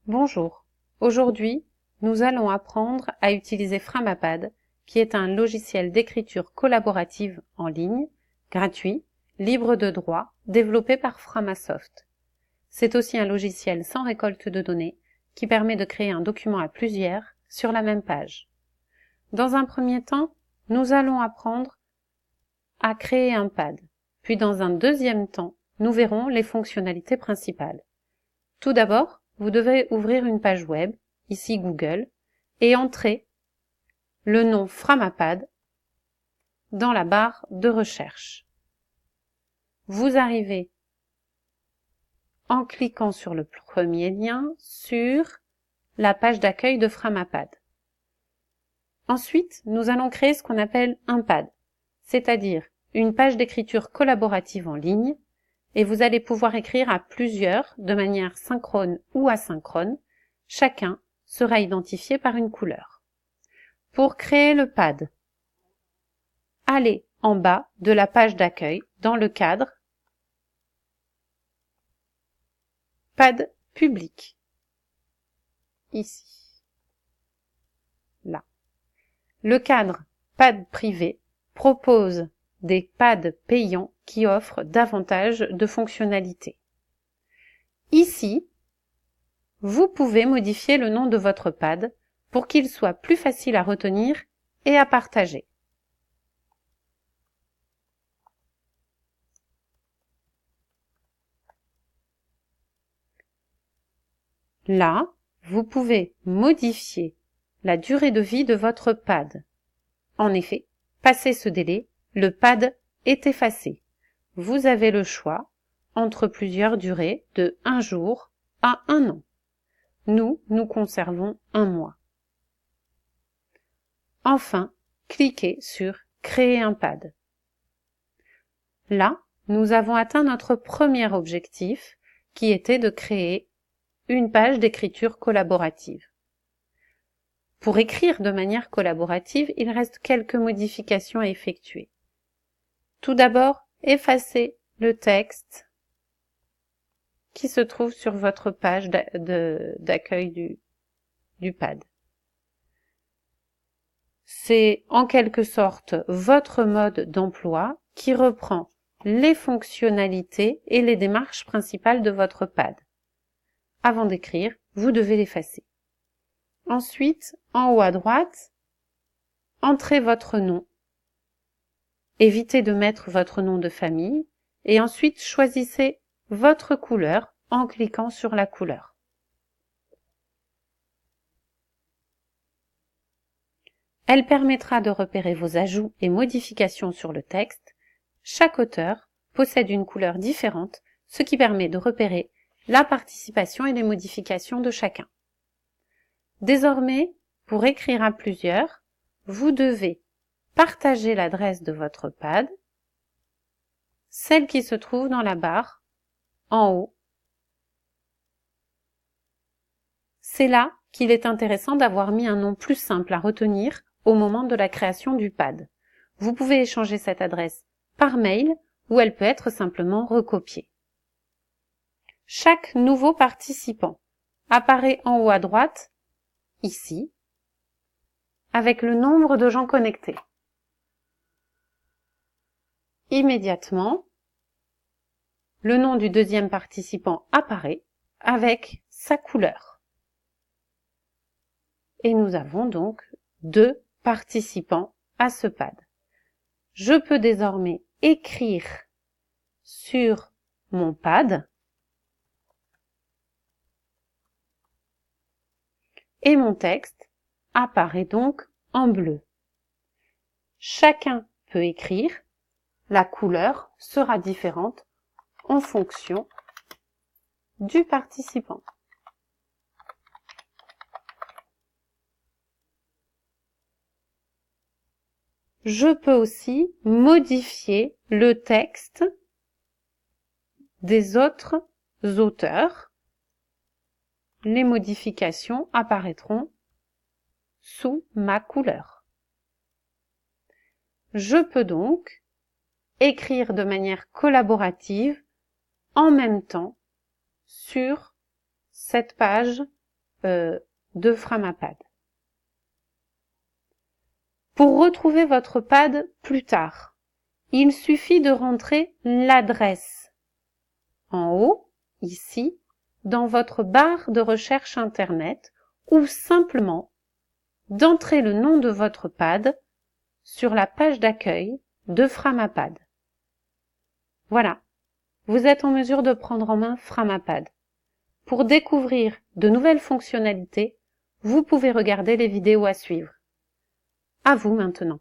Bonjour, aujourd'hui nous allons apprendre à utiliser Framapad, qui est un logiciel d'écriture collaborative en ligne, gratuit, libre de droit, développé par Framasoft. C'est aussi un logiciel sans récolte de données qui permet de créer un document à plusieurs sur la même page. Dans un premier temps, nous allons apprendre à créer un pad, puis dans un deuxième temps, nous verrons les fonctionnalités principales. Tout d'abord, vous devez ouvrir une page web, ici Google, et entrer le nom Framapad dans la barre de recherche. Vous arrivez, en cliquant sur le premier lien, sur la page d'accueil de Framapad. Ensuite, nous allons créer ce qu'on appelle un pad, c'est-à-dire une page d'écriture collaborative en ligne, et vous allez pouvoir écrire à plusieurs de manière synchrone ou asynchrone. Chacun sera identifié par une couleur. Pour créer le pad, allez en bas de la page d'accueil dans le cadre Pad public. Ici. Là. Le cadre Pad privé propose des pads payants qui offrent davantage de fonctionnalités. Ici, vous pouvez modifier le nom de votre pad pour qu'il soit plus facile à retenir et à partager. Là, vous pouvez modifier la durée de vie de votre pad. En effet, passé ce délai, le pad est effacé. Vous avez le choix entre plusieurs durées de 1 jour à 1 an. Nous conservons 1 mois. Enfin, cliquez sur « Créer un pad ». Là, nous avons atteint notre premier objectif, qui était de créer une page d'écriture collaborative. Pour écrire de manière collaborative, il reste quelques modifications à effectuer. Tout d'abord, effacez le texte qui se trouve sur votre page d'accueil du pad. C'est en quelque sorte votre mode d'emploi qui reprend les fonctionnalités et les démarches principales de votre pad. Avant d'écrire, vous devez l'effacer. Ensuite, en haut à droite, entrez votre nom. Évitez de mettre votre nom de famille et ensuite choisissez votre couleur en cliquant sur la couleur. Elle permettra de repérer vos ajouts et modifications sur le texte. Chaque auteur possède une couleur différente, ce qui permet de repérer la participation et les modifications de chacun. Désormais, pour écrire à plusieurs, vous devez partager l'adresse de votre pad, celle qui se trouve dans la barre en haut. C'est là qu'il est intéressant d'avoir mis un nom plus simple à retenir au moment de la création du pad. Vous pouvez échanger cette adresse par mail ou elle peut être simplement recopiée. Chaque nouveau participant apparaît en haut à droite, ici, avec le nombre de gens connectés. Immédiatement, le nom du deuxième participant apparaît avec sa couleur. Et nous avons donc 2 participants à ce pad. Je peux désormais écrire sur mon pad et mon texte apparaît donc en bleu. Chacun peut écrire, la couleur sera différente en fonction du participant. Je peux aussi modifier le texte des autres auteurs. Les modifications apparaîtront sous ma couleur. Je peux donc écrire de manière collaborative en même temps sur cette page de Framapad. Pour retrouver votre pad plus tard, il suffit de rentrer l'adresse en haut, ici, dans votre barre de recherche Internet ou simplement d'entrer le nom de votre pad sur la page d'accueil de Framapad. Voilà, vous êtes en mesure de prendre en main Framapad. Pour découvrir de nouvelles fonctionnalités, vous pouvez regarder les vidéos à suivre. À vous maintenant.